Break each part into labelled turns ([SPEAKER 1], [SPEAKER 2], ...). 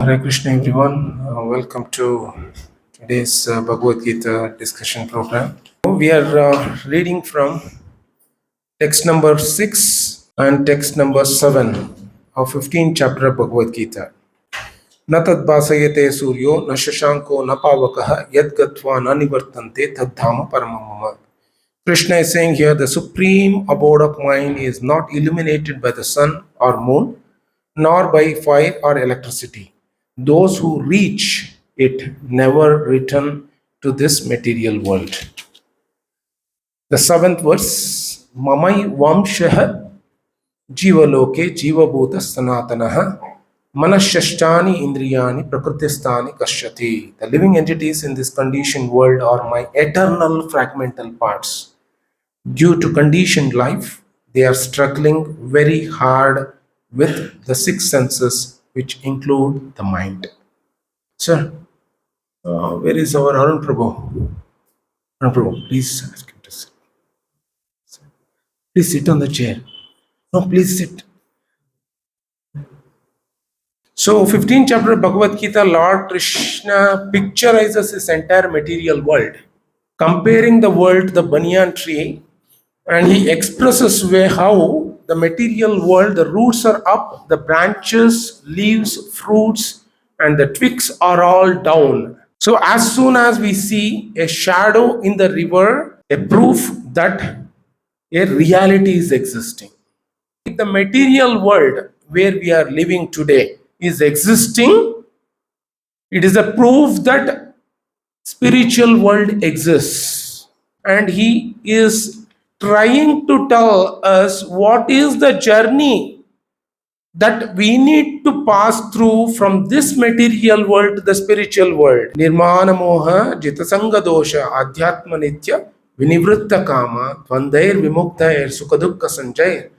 [SPEAKER 1] Hare Krishna everyone. Welcome to today's Bhagavad Gita discussion program. We are reading from text number 6 and text number 7 of 15th chapter of Bhagavad Gita. Na tad basayate suryo na shashanko na pavakaha yad gatva na nivartante tad dhama paramamama. Krishna is saying here the supreme abode of mind is not illuminated by the sun or moon, nor by fire or electricity. Those who reach it never return to this material world. The seventh verse, Mamai Vamshah Jivaloke Jivabhuta Sanatanaha Manashashtani Indriyani Prakristani Kashyati. The living entities in this conditioned world are my eternal fragmental parts. Due to conditioned life, they are struggling very hard with the six senses, which include the mind. Sir, where is our Arun Prabhu? Arun Prabhu, please ask him to sit. Please sit on the chair. No, please sit. So, 15th chapter of Bhagavad Gita, Lord Krishna picturizes this entire material world, comparing the world to the banyan tree, and he expresses how the material world, the roots are up, the branches, leaves, fruits, and the twigs are all down. So as soon as we see a shadow in the river, a proof that a reality is existing. If the material world where we are living today is existing, it is a proof that spiritual world exists. And he is trying to tell us what is the journey that we need to pass through from this material world to the spiritual world. Nirmana moha jitasanga dosha adhyatma nitya vinivritta kama dvandair vimuktair sukadukka sanjayir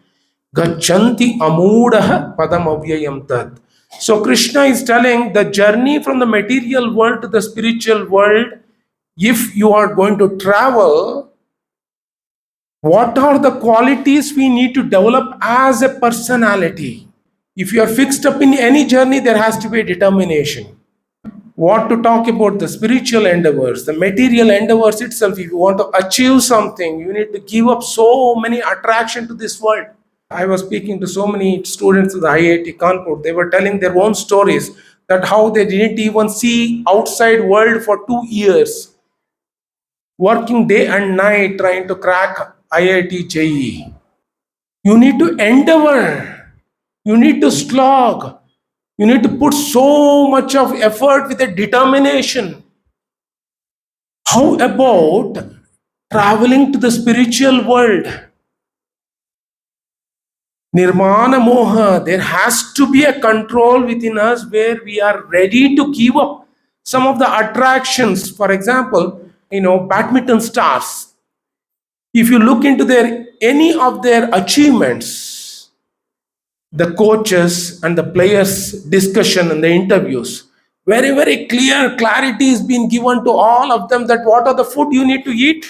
[SPEAKER 1] gachanti amudah padam avyayam tad. So Krishna is telling the journey from the material world to the spiritual world, if you are going to travel, what are the qualities we need to develop as a personality? If you are fixed up in any journey, there has to be a determination. What to talk about the spiritual endeavors, the material endeavors itself. If you want to achieve something, you need to give up so many attraction to this world. I was speaking to so many students of the IIT Kanpur. They were telling their own stories that how they didn't even see outside world for 2 years, working day and night trying to crack IIT JEE. You need to endeavor, you need to slog, you need to put so much of effort with a determination. How about traveling to the spiritual world? Nirmana moha, there has to be a control within us where we are ready to give up some of the attractions. For example, badminton stars. If you look into any of their achievements, the coaches and the players' discussion and the interviews, very, very clear clarity is being given to all of them that what are the food you need to eat,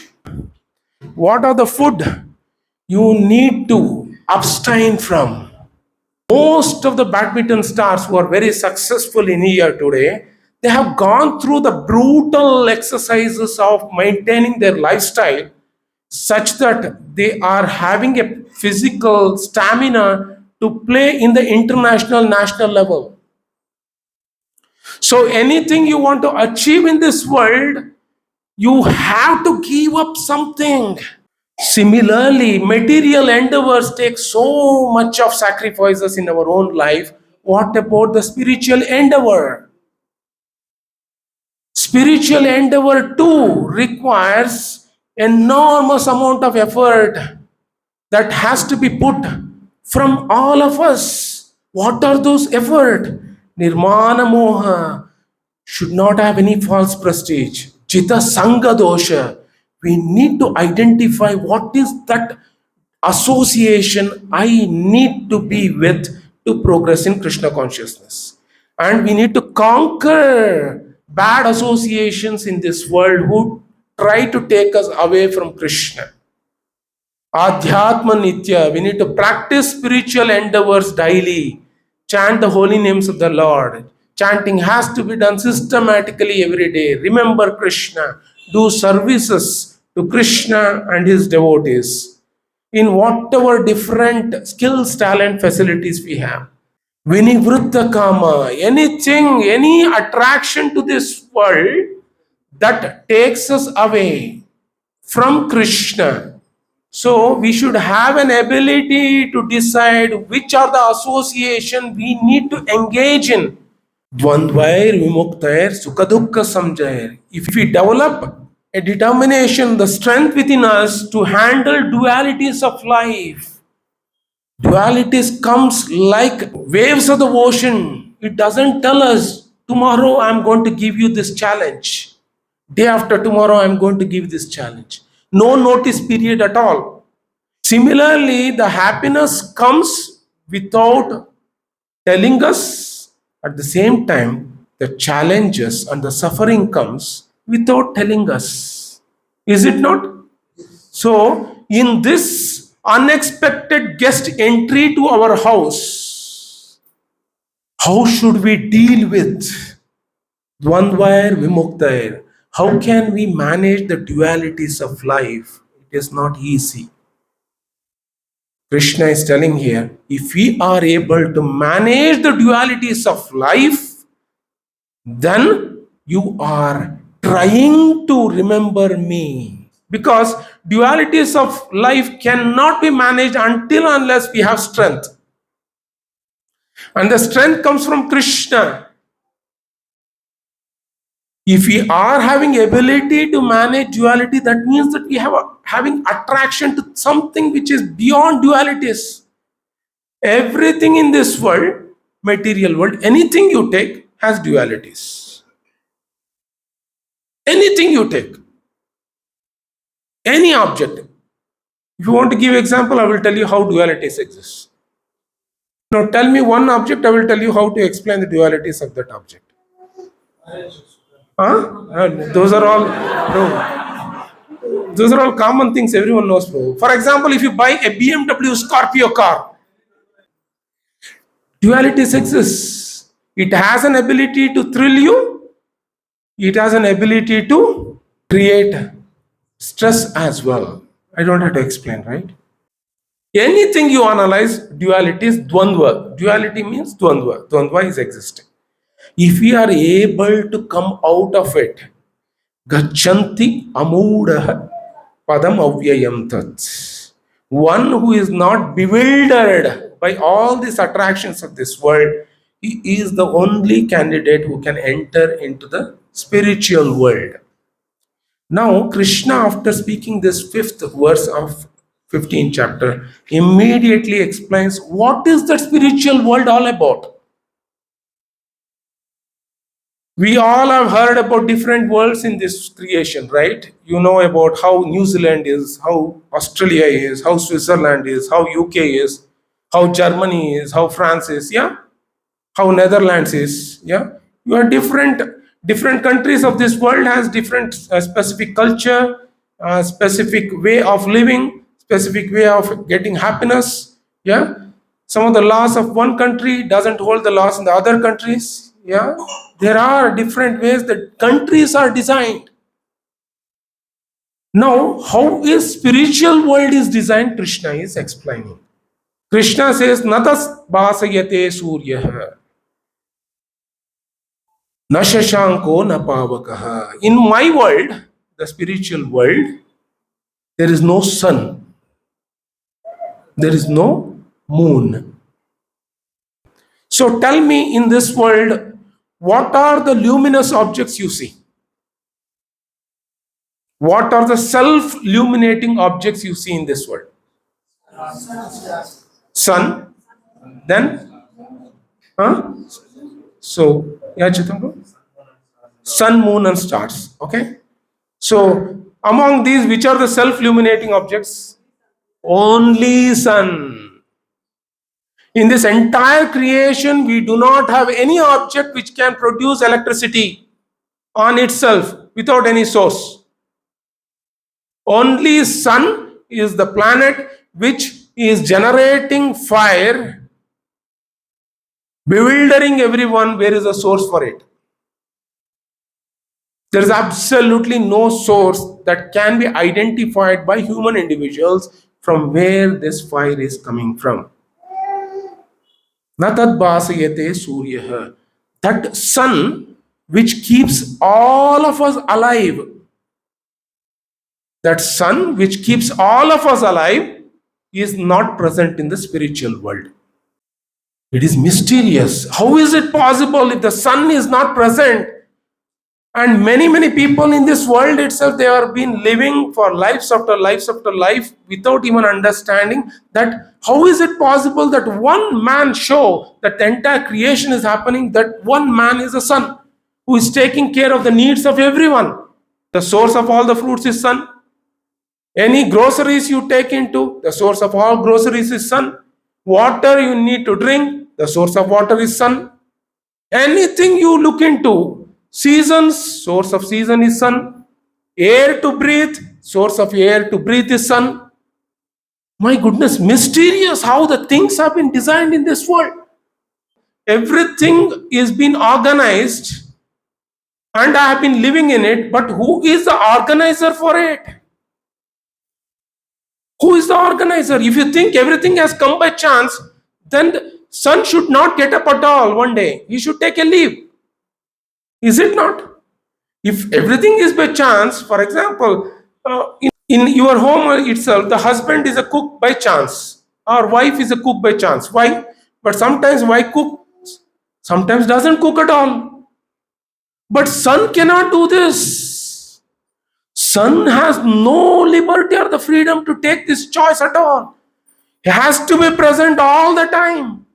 [SPEAKER 1] what are the food you need to abstain from. Most of the badminton stars who are very successful in here today, they have gone through the brutal exercises of maintaining their lifestyle such that they are having a physical stamina to play in the international, national level. So anything you want to achieve in this world, you have to give up something. Similarly, material endeavors take so much of sacrifices in our own life. What about the spiritual endeavor? Spiritual endeavor too requires enormous amount of effort that has to be put from all of us. What are those effort? Nirmana moha should not have any false prestige. Jita sanga dosha. We need to identify what is that association I need to be with to progress in Krishna consciousness. And we need to conquer bad associations in this world who try to take us away from Krishna. Adhyatma nitya. We need to practice spiritual endeavors daily. Chant the holy names of the Lord. Chanting has to be done systematically every day. Remember Krishna. Do services to Krishna and his devotees in whatever different skills, talent, facilities we have. Vinivruddha Kama, anything, any attraction to this world that takes us away from Krishna. So we should have an ability to decide which are the association we need to engage in. Dvandvair vimuktair sukadukka samjair. If we develop a determination, the strength within us to handle dualities of life, dualities comes like waves of the ocean. It doesn't tell us tomorrow I'm going to give you this challenge. Day after tomorrow I'm going to give this challenge. No notice period at all. Similarly, the happiness comes without telling us. At the same time, the challenges and the suffering comes without telling us. Is it not? So, in this unexpected guest entry to our house, how should we deal with Dvandvair Vimuktair? How can we manage the dualities of life? It is not easy. Krishna is telling here, if we are able to manage the dualities of life, then you are trying to remember me. Because dualities of life cannot be managed until unless we have strength. And the strength comes from Krishna. If we are having ability to manage duality, that means that we have having attraction to something which is beyond dualities. Everything in this world, material world, anything you take has dualities. Anything you take, any object. If you want to give example, I will tell you how dualities exist. Now tell me one object, I will tell you how to explain the dualities of that object. Huh? Those are all no. Those are all common things everyone knows, bro. For example, if you buy a BMW Scorpio car, dualities exist. It has an ability to thrill you. It has an ability to create stress as well. I don't have to explain, right? Anything you analyze, duality is dvandva. Duality means dvandva. Dvandva is existing. If we are able to come out of it, gachanti amudah padam avyayam tat. One who is not bewildered by all these attractions of this world, he is the only candidate who can enter into the spiritual world. Now, Krishna, after speaking this fifth verse of 15th chapter, immediately explains what is the spiritual world all about. We all have heard about different worlds in this creation, right? You know about how New Zealand is, how Australia is, how Switzerland is, how UK is, how Germany is, how France is, yeah? How Netherlands is, yeah? You are different countries of this world has different specific culture, specific way of living, specific way of getting happiness, yeah? Some of the laws of one country doesn't hold the laws in the other countries, yeah? There are different ways that countries are designed. Now, how is spiritual world is designed? Krishna is explaining. Krishna says, Natas basayate surya. Na shashanko na pavakaha. In my world, the spiritual world, there is no sun. There is no moon. So tell me, in this world, what are the luminous objects you see? What are the self-illuminating objects you see in this world? Sun. Then? Huh? So, yeah, Chitambo? Sun, moon, and stars. Okay? So, among these, which are the self-illuminating objects? Only sun. In this entire creation, we do not have any object which can produce electricity on itself without any source. Only sun is the planet which is generating fire bewildering everyone. Where is the source for it? There is absolutely no source that can be identified by human individuals from where this fire is coming from. Natad bhasayate suryaha. That sun which keeps all of us alive, that sun which keeps all of us alive is not present in the spiritual world. It is mysterious. How is it possible if the sun is not present? And many people in this world itself, they are been living for lives after lives after life without even understanding that how is it possible that one man show that the entire creation is happening, that one man is the sun who is taking care of the needs of everyone. The source of all the fruits is sun. Any groceries you take into, the source of all groceries is sun. Water you need to drink, the source of water is sun. Anything you look into, seasons, source of season is sun. Air to breathe, source of air to breathe is sun. My goodness, mysterious how the things have been designed in this world. Everything is been organized and I have been living in it, but who is the organizer for it? Who is the organizer? If you think everything has come by chance, then the sun should not get up at all one day. He should take a leave. Is it not? If everything is by chance, for example, in your home itself, the husband is a cook by chance, or wife is a cook by chance. Why? But sometimes wife cooks, sometimes doesn't cook at all. But sun cannot do this. Sun has no liberty or the freedom to take this choice at all. He has to be present all the time.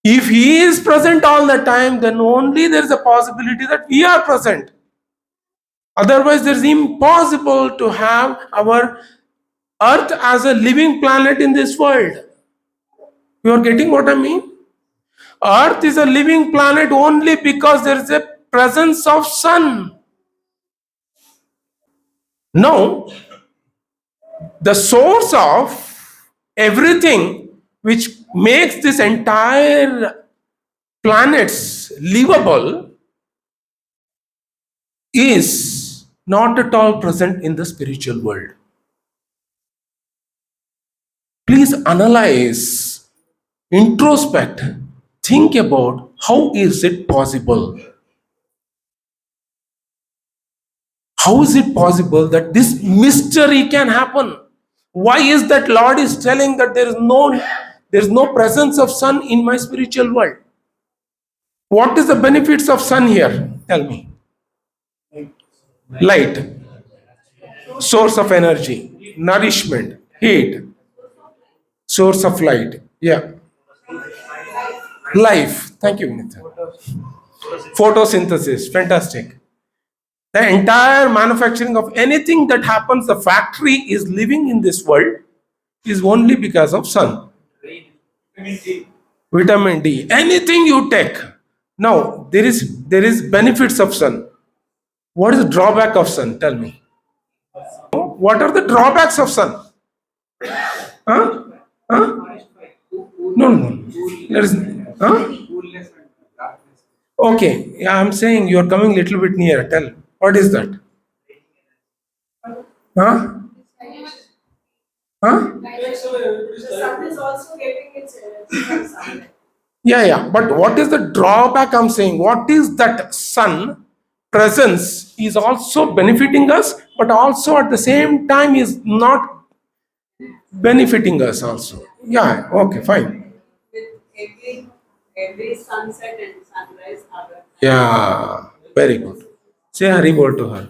[SPEAKER 1] If he is present all the time, then only there is a possibility that we are present. Otherwise, there is impossible to have our earth as a living planet in this world. You are getting what I mean? Earth is a living planet only because there is a presence of sun. Now, the source of everything which makes this entire planets livable is not at all present in the spiritual world. Please analyze, introspect, think about how is it possible? How is it possible that this mystery can happen? Why is that Lord is telling that there is no presence of sun in my spiritual world? What is the benefits of sun here? Tell me. Light, source of energy, nourishment, heat, source of light. Yeah. Life. Thank you, Vinitha. Photosynthesis. Fantastic. The entire manufacturing of anything that happens, the factory is living in this world is only because of sun. Vitamin D. Anything you take. Now, there is benefits of sun. What is the drawback of sun? Tell me. What are the drawbacks of sun? Huh? Huh? No. There is. Huh? Okay. Yeah, I'm saying you are coming a little bit near. Tell. What is that? Huh? Huh?
[SPEAKER 2] The sun is also getting its energy from sunlight.
[SPEAKER 1] Yeah. But what is the drawback I'm saying? What is that sun presence is also benefiting us, but also at the same time is not benefiting us also. Yeah, okay, fine.
[SPEAKER 2] With every sunset and sunrise, our
[SPEAKER 1] Yeah, very good. Say Haribol to her.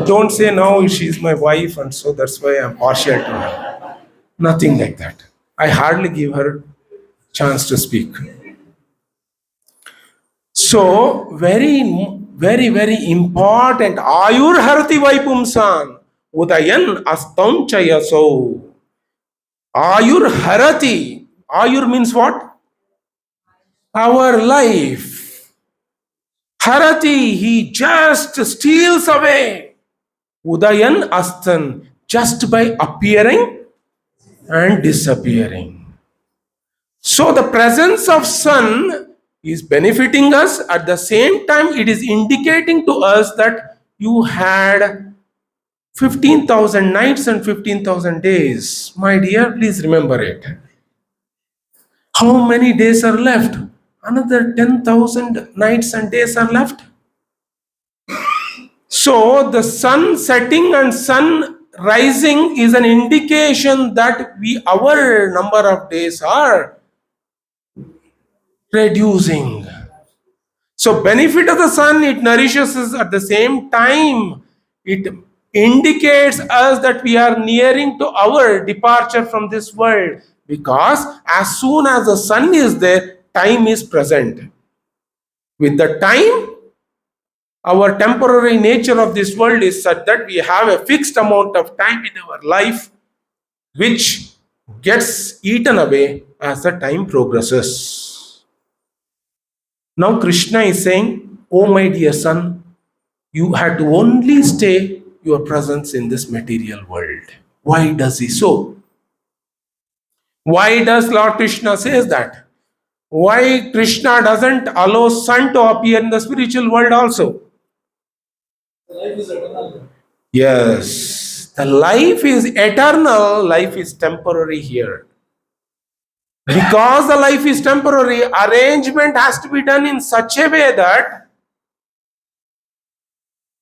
[SPEAKER 1] Don't say now she's my wife and so that's why I'm partial to her. Nothing like that. I hardly give her chance to speak. So, very important. Ayur harati vaipumsan. Udayan astam chayaso. Ayur harati. Ayur means what? Our life. Harati, he just steals away. Udayan astan, just by appearing and disappearing. So the presence of sun is benefiting us. At the same time, it is indicating to us that you had 15,000 nights and 15,000 days. My dear, please remember it. How many days are left? Another 10,000 nights and days are left. So the sun setting and sun rising is an indication that our number of days are reducing. So benefit of the sun, it nourishes us. At the same time, it indicates us that we are nearing to our departure from this world, because as soon as the sun is there, time is present. With the time, our temporary nature of this world is such that we have a fixed amount of time in our life which gets eaten away as the time progresses. Now Krishna is saying, "Oh my dear son, you had to only stay your presence in this material world." Why does he so? Why does Lord Krishna says that? Why Krishna doesn't allow sun to appear in the spiritual world also?
[SPEAKER 3] Life is eternal.
[SPEAKER 1] Yes, the life is eternal, life is temporary here. Because the life is temporary, arrangement has to be done in such a way that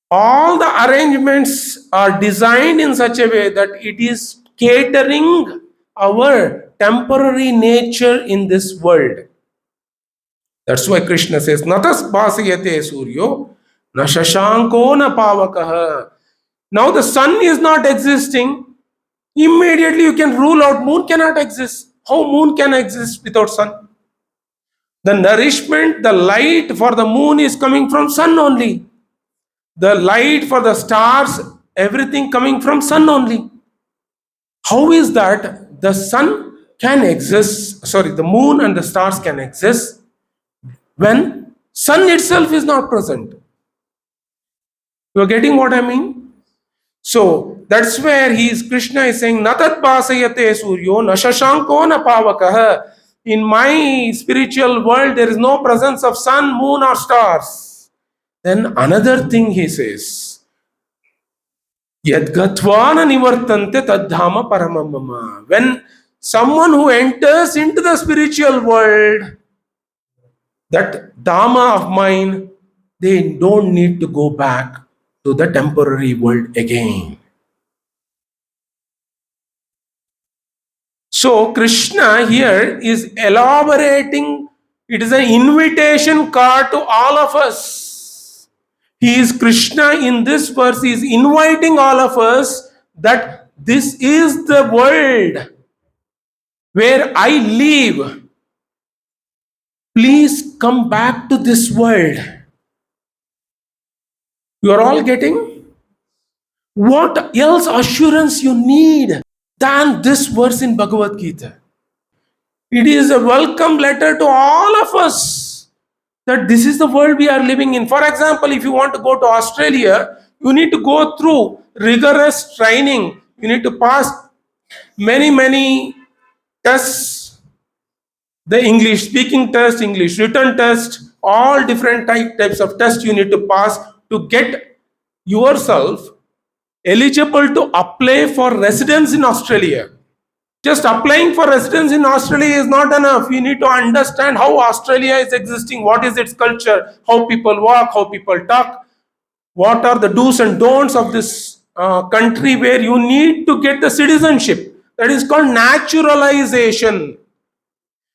[SPEAKER 1] all the arrangements are designed in such a way that it is catering our temporary nature in this world. That's why Krishna says, Natas bhasayate suryo, na shashanko na pavakaha. Now the sun is not existing. Immediately you can rule out moon cannot exist. How moon can exist without sun? The nourishment, the light for the moon is coming from sun only. The light for the stars, everything coming from sun only. How is that the sun can exist, the moon and the stars can exist when sun itself is not present? You are getting what I mean? So that's where Krishna is saying, Natat bhasayate suryo na shashanko na pavakaha. In my spiritual world, there is no presence of sun, moon, or stars. Then another thing he says, Yadgatvana nivartante tadhama paramamama. When someone who enters into the spiritual world, that dhamma of mine, they don't need to go back to the temporary world again. So Krishna here is elaborating, it is an invitation card to all of us. He is Krishna in this verse, he is inviting all of us that this is the world where I live. Please come back to this world. You are all getting? What else assurance you need than this verse in Bhagavad Gita? It is a welcome letter to all of us that this is the world we are living in. For example, if you want to go to Australia, you need to go through rigorous training. You need to pass many tests, the English speaking test, English written test, all different types of tests you need to pass to get yourself eligible to apply for residence in Australia. Just applying for residence in Australia is not enough. You need to understand how Australia is existing, what is its culture, how people walk, how people talk, what are the do's and don'ts of this country where you need to get the citizenship. That is called naturalization.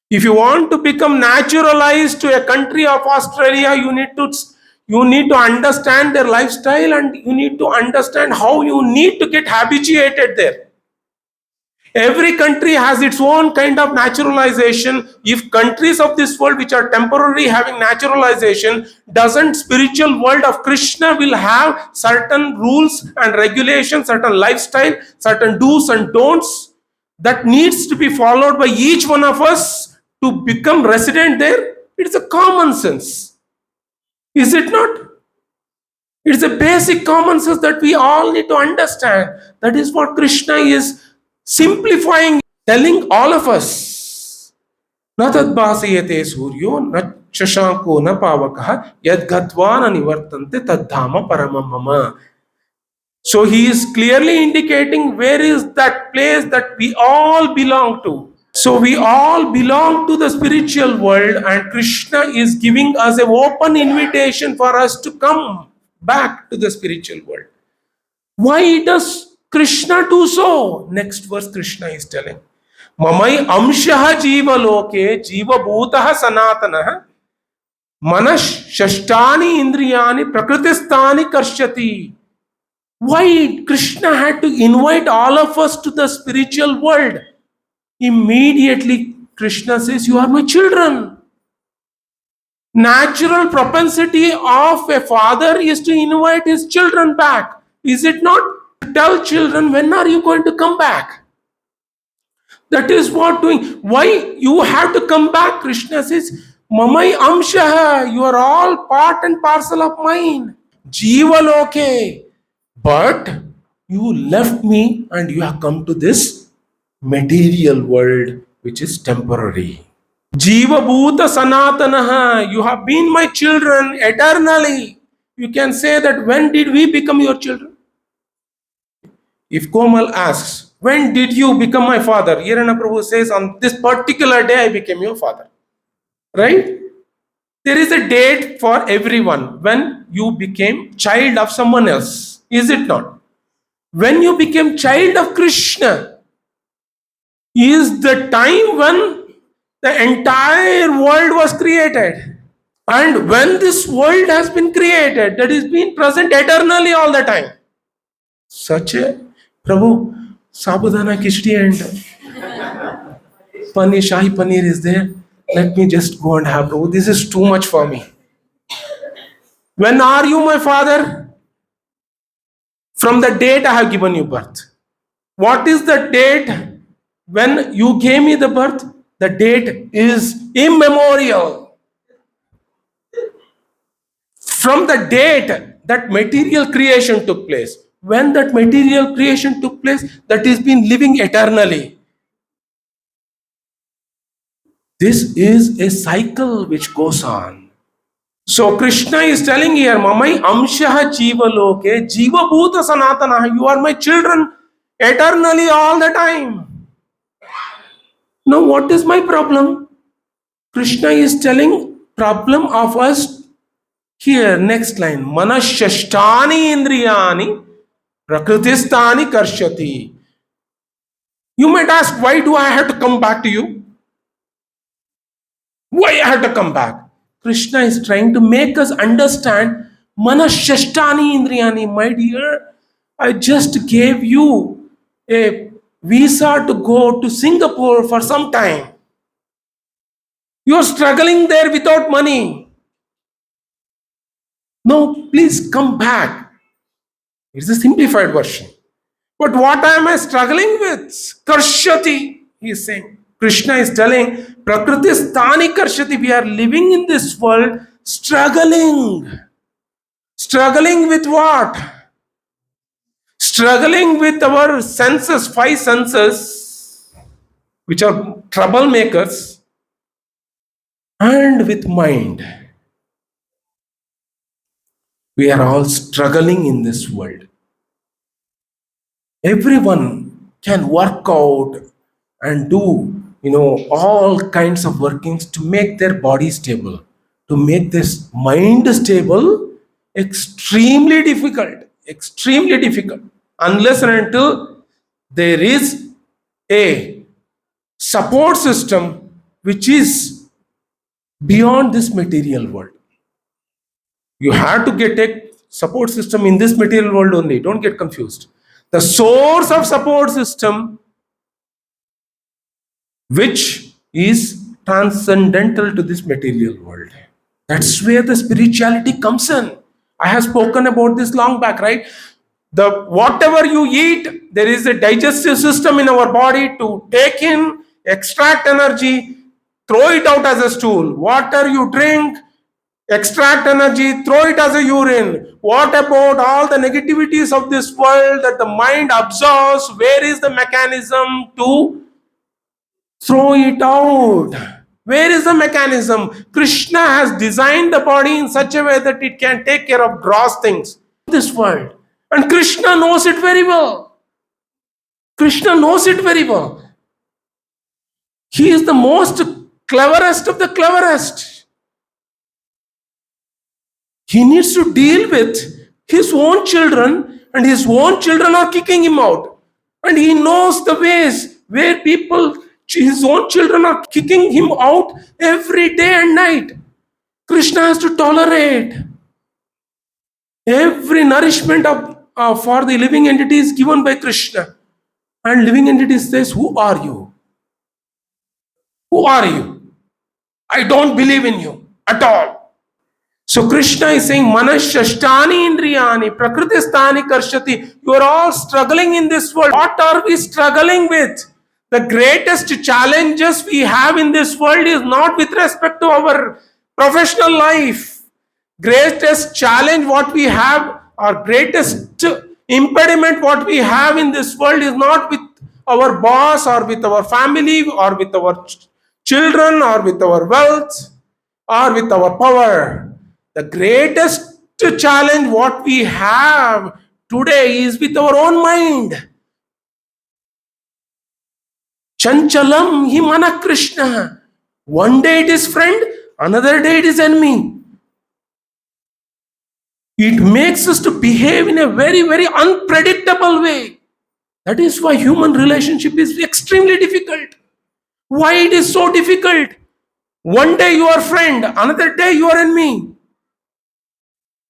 [SPEAKER 1] If you want to become naturalized to a country of Australia, you need to understand their lifestyle and you need to understand how you need to get habituated there. Every country has its own kind of naturalization. If countries of this world which are temporarily having naturalization, doesn't spiritual world of Krishna will have certain rules and regulations, certain lifestyle, certain do's and don'ts that needs to be followed by each one of us to become resident there? It's a common sense. Is it not? It's a basic common sense that we all need to understand. That is what Krishna is simplifying, telling all of us. न तद्भासयते सूर्यो न शशांको न पावकः यद्गत्वा न निवर्तन्ते तद्धाम परमं मम. So he is clearly indicating where is that place that we all belong to. So we all belong to the spiritual world, and Krishna is giving us an open invitation for us to come back to the spiritual world. Why does Krishna do so? Next verse Krishna is telling. Mamai amshaha jiva loke jiva bhutaha sanatanaha manas shashtani indriyani prakritistani karshyati. Why Krishna had to invite all of us to the spiritual world? Immediately Krishna says, you are my children. Natural propensity of a father is to invite his children back. Is it not? Tell children, when are you going to come back? That is what doing. Why you have to come back? Krishna says, Mamai amshaha, you are all part and parcel of mine. Jiva loke. But you left me and you have come to this material world which is temporary. Jiva bhuta sanatanaha, you have been my children eternally. You can say that when did we become your children? If Komal asks, when did you become my father? Irana Prabhu says, on this particular day I became your father. Right? There is a date for everyone when you became child of someone else. Is it not? When you became child of Krishna is the time when the entire world was created. And when this world has been created, that is been present eternally all the time. Such a Prabhu, Sabudana Kishti and Paneer, Shahi Paneer is there. Let me just go and have Prabhu. This is too much for me. When are you my father? From the date I have given you birth. What is the date when you gave me the birth? The date is immemorial. From the date that material creation took place, when that material creation took place, that is been living eternally. This is a cycle which goes on. So Krishna is telling here, Mamai amshaha jiva loke jiva bhuta sanatana. You are my children eternally all the time. Now what is my problem? Krishna is telling problem of us here. Next line. Manashashtani indriyani prakritistani karshyati. You might ask, why do I have to come back to you? Why I have to come back? Krishna is trying to make us understand Manashashtani indriyani. My dear, I just gave you a visa to go to Singapore for some time. You are struggling there without money. No, please come back. It's a simplified version. But what am I struggling with? Karshyati, he is saying. Krishna is telling, Prakriti Sthani Karshyati. We are living in this world struggling. Struggling with what? Struggling with our senses, 5 senses, which are troublemakers, and with mind. We are all struggling in this world. Everyone can work out and do, all kinds of workings to make their body stable, to make this mind stable. Extremely difficult, unless and until there is a support system which is beyond this material world. You have to get a support system in this material world only. Don't get confused. The source of support system, which is transcendental to this material world. That's where the spirituality comes in. I have spoken about this long back, right? Whatever you eat, there is a digestive system in our body to take in, extract energy, throw it out as a stool. Water you drink, extract energy, throw it as a urine. What about all the negativities of this world that the mind absorbs? Where is the mechanism to throw it out? Where is the mechanism? Krishna has designed the body in such a way that it can take care of gross things in this world. And Krishna knows it very well. Krishna knows it very well. He is the most cleverest of the cleverest. He needs to deal with his own children, and his own children are kicking him out. And he knows the ways where people, his own children are kicking him out every day and night. Krishna has to tolerate. Every nourishment for the living entity is given by Krishna. And living entity says, who are you? Who are you? I don't believe in you at all. So Krishna is saying, Manashashtani indriyani, prakritistani karshati. You are all struggling in this world. What are we struggling with? The greatest challenges we have in this world is not with respect to our professional life. Greatest challenge what we have, or greatest impediment what we have in this world is not with our boss or with our family or with our children or with our wealth or with our power. The greatest challenge what we have today is with our own mind. Chanchalam hi mana Krishna. One day it is friend, another day it is enemy. It makes us to behave in a very, very unpredictable way. That is why human relationship is extremely difficult. Why it is so difficult? One day you are friend, another day you are enemy.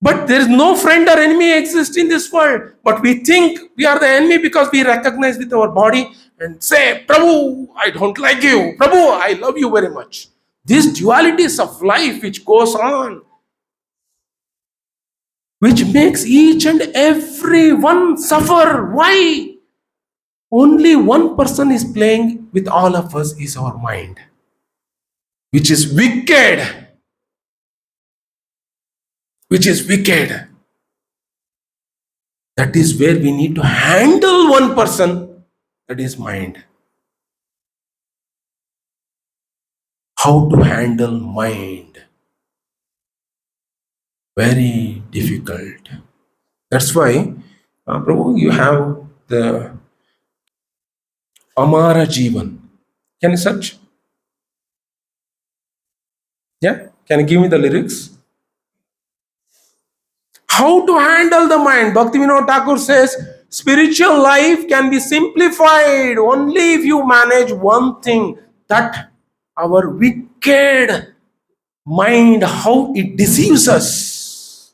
[SPEAKER 1] But there is no friend or enemy exists in this world. But we think we are the enemy because we recognize with our body and say, Prabhu, I don't like you. Prabhu, I love you very much. These dualities of life which goes on, which makes each and every one suffer. Why? Only one person is playing with all of us is our mind, which is wicked. Which is wicked. That is where we need to handle one person, that is mind. How to handle mind? Very difficult. That's why, Prabhu, you have the Amara Jivan. Can you search? Yeah? Can you give me the lyrics? How to handle the mind? Bhaktivinoda Thakur says, spiritual life can be simplified only if you manage one thing, that our wicked mind, how it deceives us.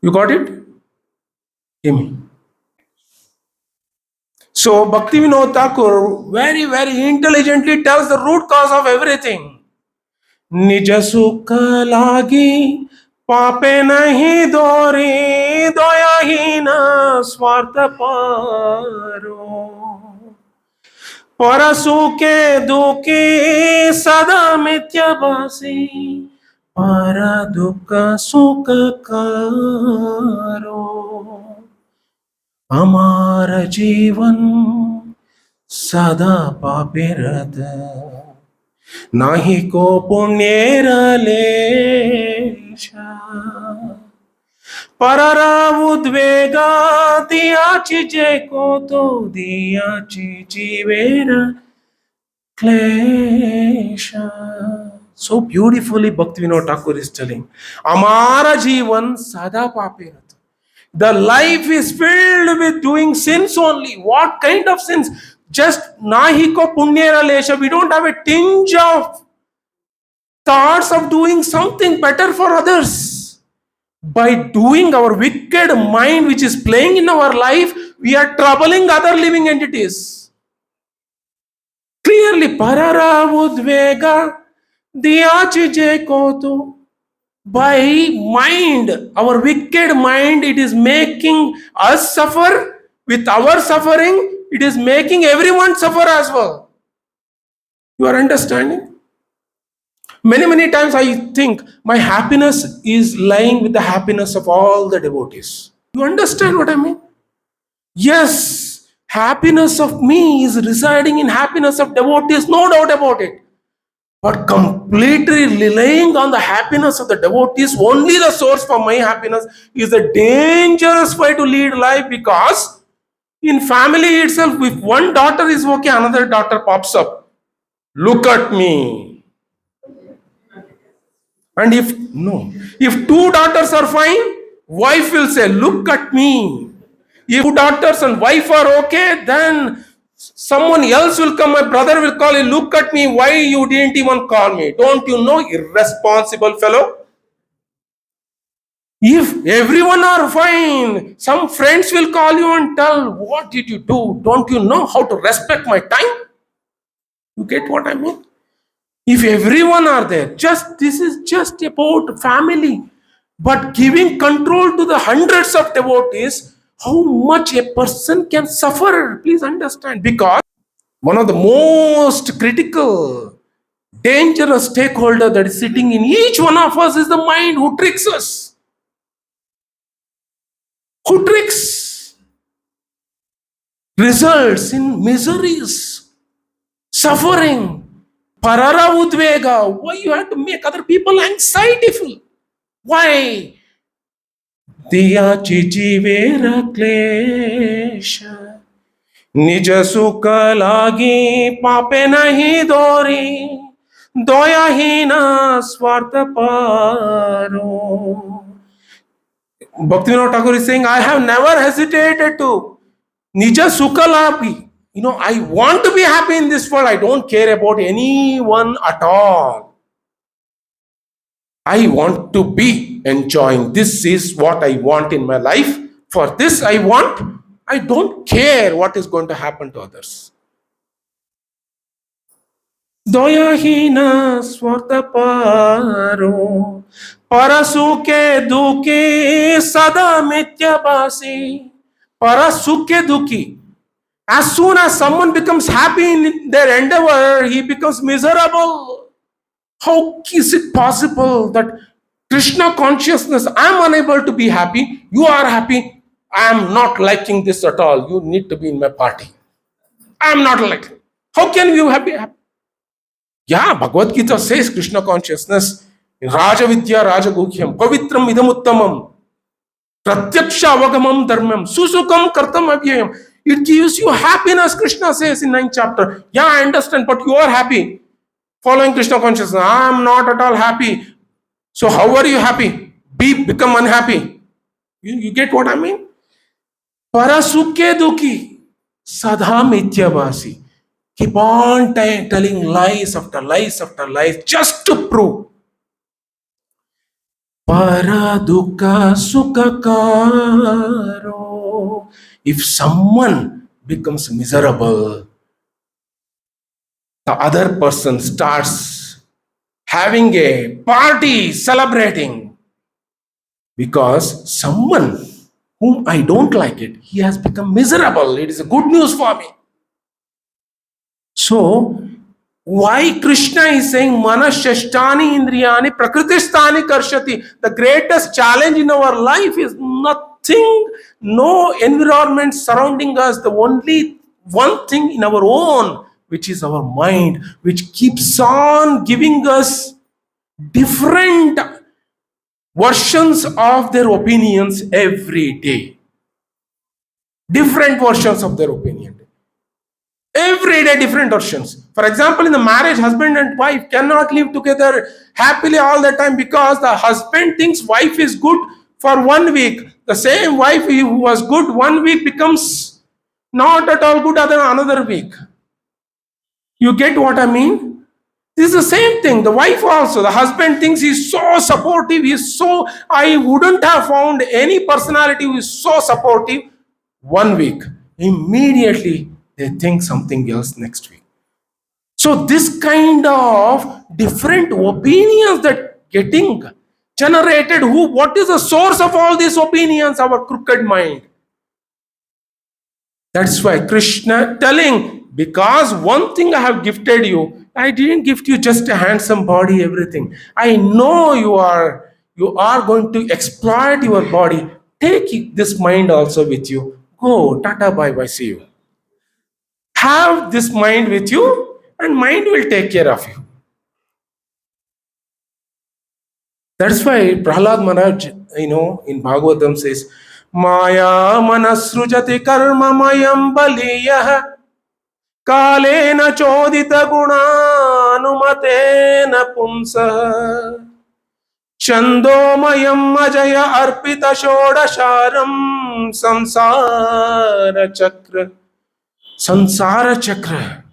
[SPEAKER 1] You got it? Give me. So Bhaktivinoda Thakur very, very intelligently tells the root cause of everything. निज सुख लागी पापे नहीं दोरी दयाहीन स्वार्थ पारो परसु के दुखी सदा मिथ्याभासी पर दुख सुख कारो हमार जीवन सदा पापिरत नाही को पुण्येर लेशा पररा उद्वेगा दियाची जे को तो दियाची जीवेर क्लेशा. So beautifully Bhaktivinoda Thakur is telling, Amara Jivan Sada Papirat. The life is filled with doing sins only. What kind of sins? Just nahiko punyera lesha. We don't have a tinge of thoughts of doing something better for others. By doing our wicked mind which is playing in our life, we are troubling other living entities. Clearly, parara udvega diyachi je koto. By mind, our wicked mind, it is making us suffer. With our suffering, it is making everyone suffer as well. You are understanding? Many times I think my happiness is lying with the happiness of all the devotees. You understand what I mean? Yes, Happiness of me is residing in happiness of devotees, no doubt about it. But completely relying on the happiness of the devotees, only the source for my happiness, is a dangerous way to lead life, because in family itself, if one daughter is okay, another daughter pops up. Look at me. And if two daughters are fine, wife will say, look at me. If two daughters and wife are okay, then someone else will come. My brother will call you, look at me. Why you didn't even call me? Don't you know, irresponsible fellow? If everyone are fine, some friends will call you and tell, what did you do? Don't you know how to respect my time? You get what I mean? If everyone are there, this is just about family. But giving control to the hundreds of devotees, how much a person can suffer, please understand. Because one of the most critical, dangerous stakeholder that is sitting in each one of us is the mind, who tricks us. Who tricks, results in miseries, suffering, parara udvega. Why you have to make other people anxietyful? Why? Diya chichivera klesha, nija sukha lagi pape nahi dori, doya hina swartha paro. Bhaktivinoda Thakur is saying, I have never hesitated to Nija Sukha Labhi. I want to be happy in this world. I don't care about anyone at all. I want to be enjoying. This is what I want in my life. For this I want. I don't care what is going to happen to others. Doyahina Swartaparo Parasuke Duki Sada Mityabasi Parasuke Duki. As soon as someone becomes happy in their endeavor, he becomes miserable. How is it possible that Krishna consciousness, I am unable to be happy, you are happy, I am not liking this at all, you need to be in my party. I am not liking. How can you be happy? Yeah, Bhagavad Gita says Krishna consciousness, Raja Vidya Raja Guhyam, Pavitram Idamuttamam, Pratyaksha Avagamam Dharmam, Susukam Kartam Abhyayam. It gives you happiness, Krishna says in 9th chapter. Yeah, I understand, but you are happy. Following Krishna consciousness, I am not at all happy. So how are you happy? Become unhappy. You get what I mean? Parasuke duki sadha mityabasi. Keep on telling lies after lies after lies just to prove. Paraduka sukakaro. If someone becomes miserable, the other person starts having a party, celebrating, because someone whom I don't like it, he has become miserable. It is a good news for me. So, why Krishna is saying manashashtani indriyani prakritistani karshati? The greatest challenge in our life is nothing, no environment surrounding us. The only one thing in our own, which is our mind, which keeps on giving us different versions of their opinions every day. Different versions of their opinion. Every day, different versions. For example, in the marriage, husband and wife cannot live together happily all the time, because the husband thinks wife is good for 1 week. The same wife who was good 1 week becomes not at all good another week. You get what I mean? This is the same thing. The wife also, the husband thinks he's so supportive. I wouldn't have found any personality who is so supportive 1 week. Immediately, they think something else next week. So this kind of different opinions that getting generated, what is the source of all these opinions? Our crooked mind. That's why Krishna telling, because one thing I have gifted you, I didn't gift you just a handsome body, everything. I know you are going to exploit your body. Take this mind also with you. Go, tata, bye bye, see you. Have this mind with you, and mind will take care of you. That's why Prahlad Maharaj, in Bhagavatam says, Maya manasrujati karma mayam baliyah kalena chodita gunanumatena pumsah chandomayam ajaya arpita shodasharam samsara chakra. Sansara chakra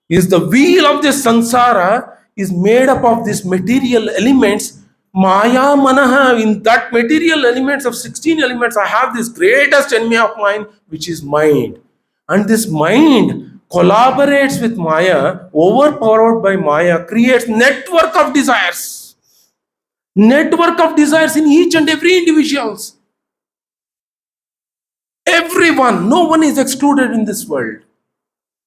[SPEAKER 1] is the wheel of this sansara is made up of these material elements. Maya manaha, in that material elements of 16 elements, I have this greatest enemy of mine, which is mind. And this mind collaborates with Maya, overpowered by Maya, creates network of desires. Network of desires in each and every individuals. Everyone, no one is excluded in this world.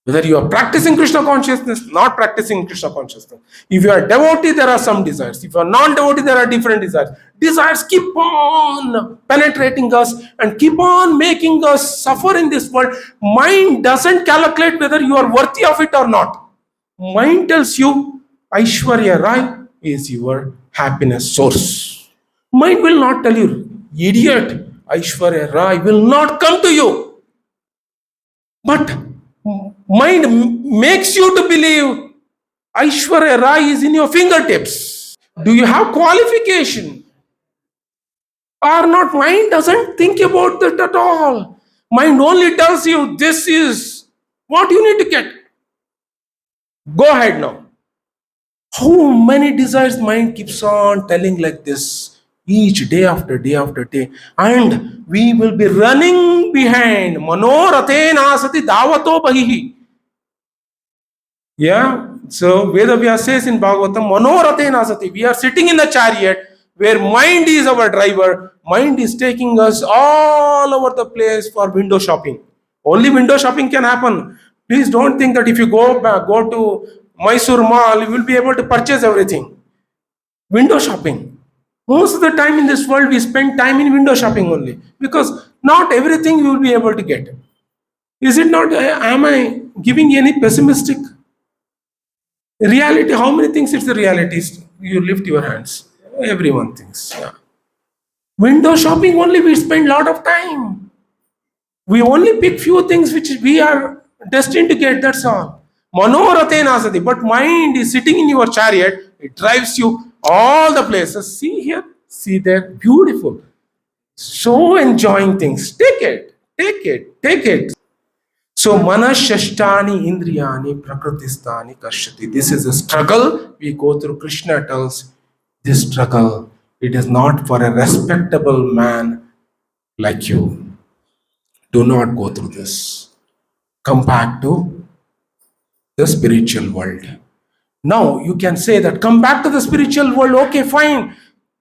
[SPEAKER 1] Whether you are practicing Krishna consciousness, not practicing Krishna consciousness. If you are devotee, there are some desires. If you are non-devotee, there are different desires. Desires keep on penetrating us and keep on making us suffer in this world. Mind doesn't calculate whether you are worthy of it or not. Mind tells you, Aishwarya Rai is your happiness source. Mind will not tell you, idiot, Aishwarya Rai will not come to you. But mind makes you to believe Aishwarya Rai is in your fingertips. Do you have qualification? Or not? Mind doesn't think about that at all. Mind only tells you this is what you need to get. Go ahead now. How many desires mind keeps on telling like this each day after day after day, and we will be running behind. Manoratena asati davato bahihi. Yeah. So Vedavyas says in Bhagavatam, Manoratena asati. We are sitting in the chariot where mind is our driver. Mind is taking us all over the place for window shopping. Only window shopping can happen. Please don't think that if you go to Mysore Mall, you will be able to purchase everything. Window shopping. Most of the time in this world, we spend time in window shopping only because not everything you will be able to get. Is it not? Am I giving any pessimistic reality? How many things it's the reality? You lift your hands. Everyone thinks. Yeah. Window shopping only we spend a lot of time. We only pick few things which we are destined to get. That's all. Manoratena asati. But mind is sitting in your chariot. It drives you all the places. See here, see there. Beautiful. So enjoying things. Take it. Take it. Take it. So manashashtani indriyani prakritistani kashyati. This is a struggle we go through. Krishna tells this struggle. It is not for a respectable man like you. Do not go through this. Come back to the spiritual world. Now you can say that come back to the spiritual world. Okay, fine.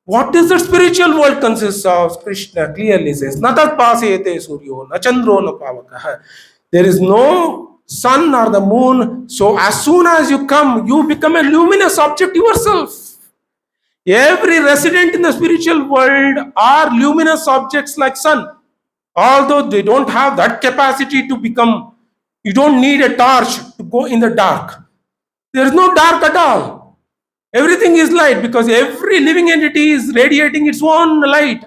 [SPEAKER 1] What is the spiritual world consists of? Krishna clearly says, Natat pasayate suryo, na chandro na pavakaha. There is no sun or the moon. So as soon as you come, you become a luminous object yourself. Every resident in the spiritual world are luminous objects like sun. Although they don't have that capacity to become, you don't need a torch to go in the dark. There is no dark at all. Everything is light because every living entity is radiating its own light.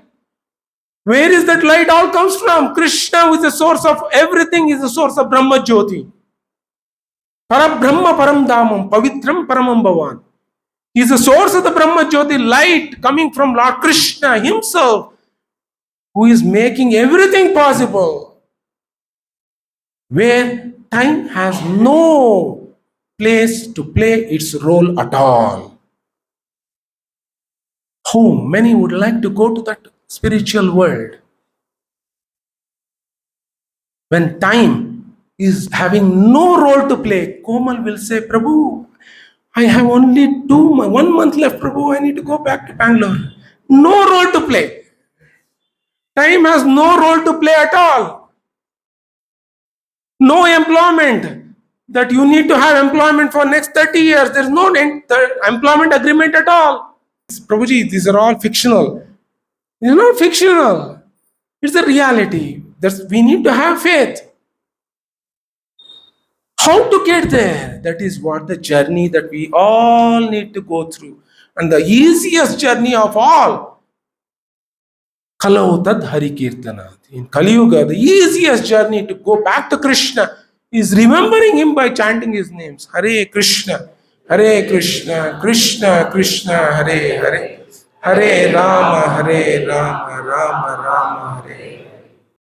[SPEAKER 1] Where is that light all comes from? Krishna, who is the source of everything, is the source of Brahma Jyoti. Parabrahma Param Dhamam, Pavitram Paramam Bhavan. He is the source of the Brahma Jyoti, light coming from Lord Krishna himself, who is making everything possible. Where time has no place to play its role at all. How many would like to go to that spiritual world? When time is having no role to play, Komal will say, Prabhu, I have only 1 month left, Prabhu, I need to go back to Bangalore. No role to play. Time has no role to play at all. No employment. That you need to have employment for next 30 years. There's no employment agreement at all. Prabhuji, these are all fictional. It's not fictional. It's the reality. We need to have faith. How to get there? That is what the journey that we all need to go through. And the easiest journey of all, Kalau Tad Hari Kirtanat. In Kali Yuga, the easiest journey to go back to Krishna is remembering him by chanting his names. Hare Krishna, Hare Krishna, Krishna Krishna, Hare Hare, Hare Rama, Rama Rama, Hare